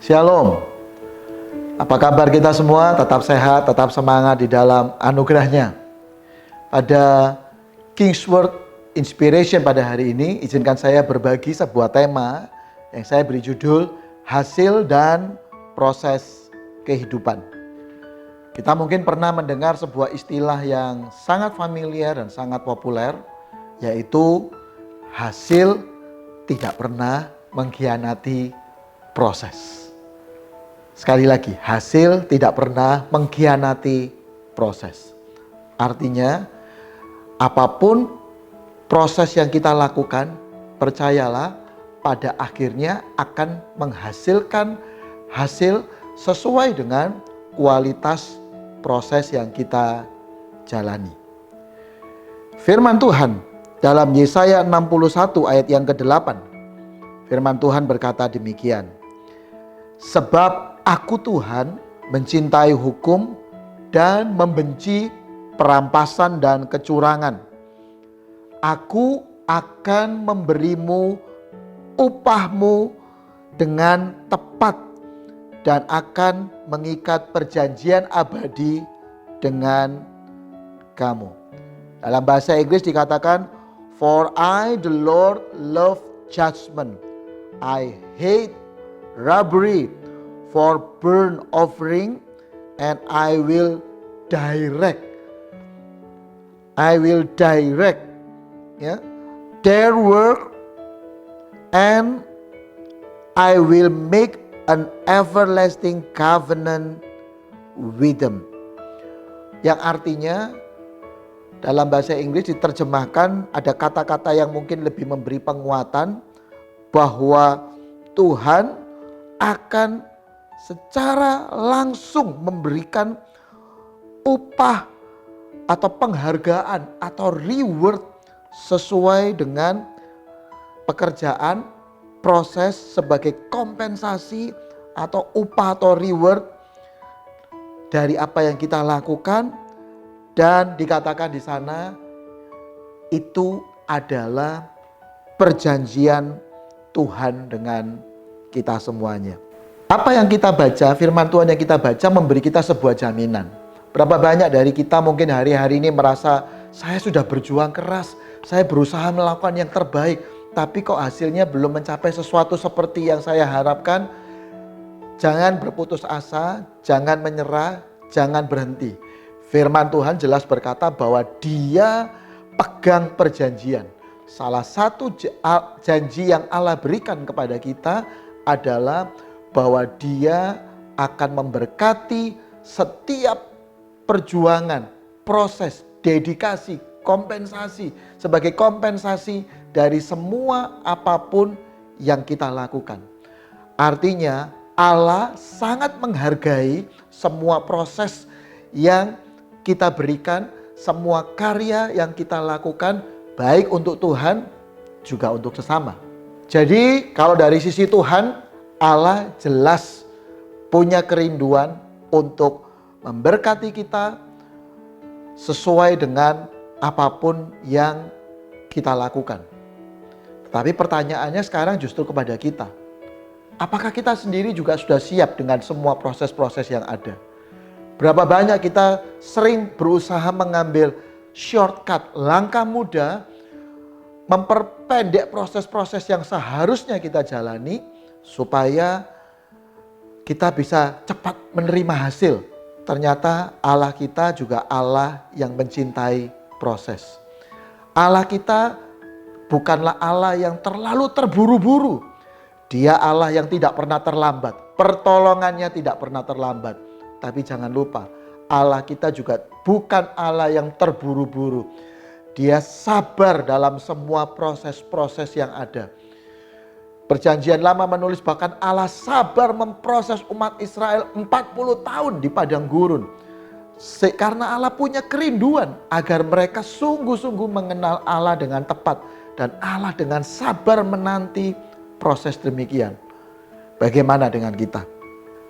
Shalom. Apa kabar kita semua? Tetap sehat, tetap semangat di dalam anugerahnya. Pada Kingsword Inspiration pada hari ini, izinkan saya berbagi sebuah tema yang saya beri judul Hasil dan Proses Kehidupan. Kita mungkin pernah mendengar sebuah istilah yang sangat familiar dan sangat populer, yaitu hasil tidak pernah mengkhianati proses. Sekali lagi, hasil tidak pernah mengkhianati proses. Artinya, apapun proses yang kita lakukan, percayalah pada akhirnya akan menghasilkan hasil sesuai dengan kualitas proses yang kita jalani. Firman Tuhan dalam Yesaya 61 ayat yang ke-8. Firman Tuhan berkata demikian. Sebab Aku Tuhan mencintai hukum dan membenci perampasan dan kecurangan. Aku akan memberimu upahmu dengan tepat dan akan mengikat perjanjian abadi dengan kamu. Dalam bahasa Inggris dikatakan, For I the Lord love judgment. I hate robbery for burnt offering, and I will direct their work, and I will make an everlasting covenant with them. Yang artinya dalam bahasa Inggris diterjemahkan ada kata-kata yang mungkin lebih memberi penguatan bahwa Tuhan akan secara langsung memberikan upah atau penghargaan atau reward sesuai dengan pekerjaan, proses sebagai kompensasi atau upah atau reward dari apa yang kita lakukan. Dan dikatakan di sana itu adalah perjanjian Tuhan dengan kita semuanya. Apa yang kita baca, firman Tuhan yang kita baca memberi kita sebuah jaminan. Berapa banyak dari kita mungkin hari-hari ini merasa saya sudah berjuang keras, saya berusaha melakukan yang terbaik, tapi kok hasilnya belum mencapai sesuatu seperti yang saya harapkan. Jangan berputus asa, jangan menyerah, jangan berhenti. Firman Tuhan jelas berkata bahwa Dia pegang perjanjian. Salah satu janji yang Allah berikan kepada kita adalah bahwa Dia akan memberkati setiap perjuangan, proses, dedikasi, kompensasi, sebagai kompensasi dari semua apapun yang kita lakukan. Artinya Allah sangat menghargai semua proses yang kita berikan, semua karya yang kita lakukan, baik untuk Tuhan juga untuk sesama. Jadi kalau dari sisi Tuhan, Allah jelas punya kerinduan untuk memberkati kita sesuai dengan apapun yang kita lakukan. Tapi pertanyaannya sekarang justru kepada kita. Apakah kita sendiri juga sudah siap dengan semua proses-proses yang ada? Berapa banyak kita sering berusaha mengambil shortcut, langkah mudah, memperpendek proses-proses yang seharusnya kita jalani, supaya kita bisa cepat menerima hasil. Ternyata Allah kita juga Allah yang mencintai proses. Allah kita bukanlah Allah yang terlalu terburu-buru. Dia Allah yang tidak pernah terlambat. Pertolongannya tidak pernah terlambat. Tapi jangan lupa, Allah kita juga bukan Allah yang terburu-buru. Dia sabar dalam semua proses-proses yang ada. Perjanjian Lama menulis bahkan Allah sabar memproses umat Israel 40 tahun di padang gurun. Karena Allah punya kerinduan agar mereka sungguh-sungguh mengenal Allah dengan tepat. Dan Allah dengan sabar menanti proses demikian. Bagaimana dengan kita?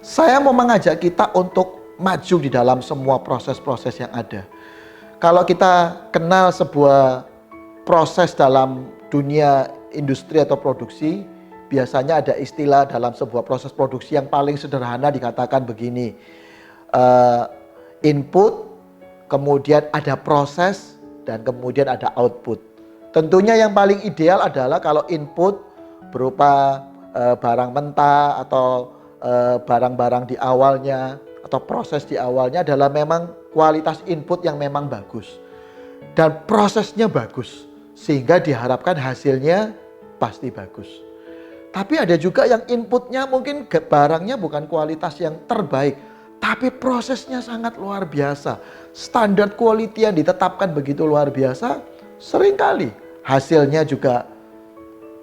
Saya mau mengajak kita untuk maju di dalam semua proses-proses yang ada. Kalau kita kenal sebuah proses dalam dunia industri atau produksi, biasanya ada istilah dalam sebuah proses produksi yang paling sederhana dikatakan begini. Input, kemudian ada proses, dan kemudian ada output. Tentunya yang paling ideal adalah kalau input berupa barang mentah atau barang-barang di awalnya atau proses di awalnya adalah memang kualitas input yang memang bagus. Dan prosesnya bagus, sehingga diharapkan hasilnya pasti bagus. Tapi ada juga yang inputnya mungkin barangnya bukan kualitas yang terbaik, tapi prosesnya sangat luar biasa. Standar quality yang ditetapkan begitu luar biasa, seringkali hasilnya juga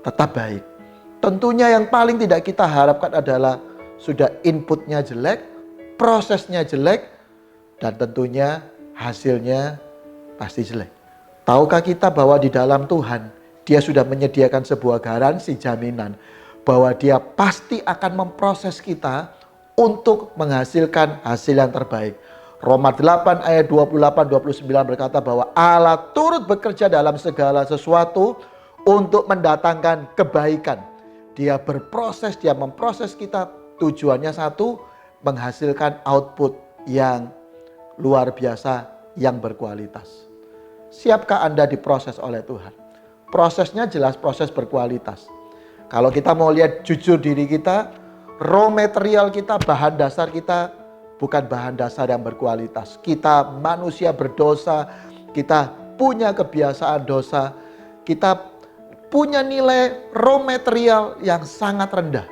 tetap baik. Tentunya yang paling tidak kita harapkan adalah sudah inputnya jelek, prosesnya jelek, dan tentunya hasilnya pasti jelek. Tahukah kita bahwa di dalam Tuhan, Dia sudah menyediakan sebuah garansi jaminan bahwa Dia pasti akan memproses kita untuk menghasilkan hasil yang terbaik. Roma 8 ayat 28-29 berkata bahwa Allah turut bekerja dalam segala sesuatu untuk mendatangkan kebaikan. Dia berproses, Dia memproses kita, tujuannya satu, menghasilkan output yang luar biasa, yang berkualitas. Siapkah Anda diproses oleh Tuhan? Prosesnya jelas proses berkualitas. Kalau kita mau lihat jujur diri kita, raw material kita, bahan dasar kita bukan bahan dasar yang berkualitas. Kita manusia berdosa, kita punya kebiasaan dosa, kita punya nilai raw material yang sangat rendah.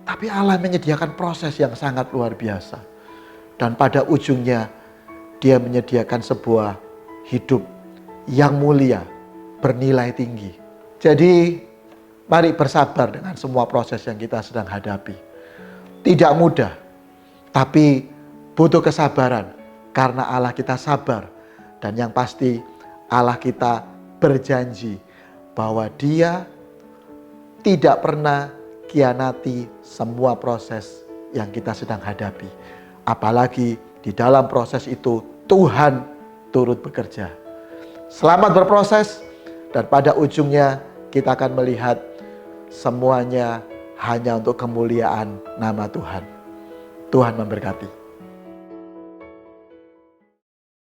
Tapi Allah menyediakan proses yang sangat luar biasa. Dan pada ujungnya Dia menyediakan sebuah hidup yang mulia, bernilai tinggi. Jadi mari bersabar dengan semua proses yang kita sedang hadapi. Tidak mudah, tapi butuh kesabaran karena Allah kita sabar. Dan yang pasti Allah kita berjanji bahwa Dia tidak pernah khianati semua proses yang kita sedang hadapi. Apalagi di dalam proses itu Tuhan turut bekerja. Selamat berproses, dan pada ujungnya kita akan melihat semuanya hanya untuk kemuliaan nama Tuhan. Tuhan memberkati.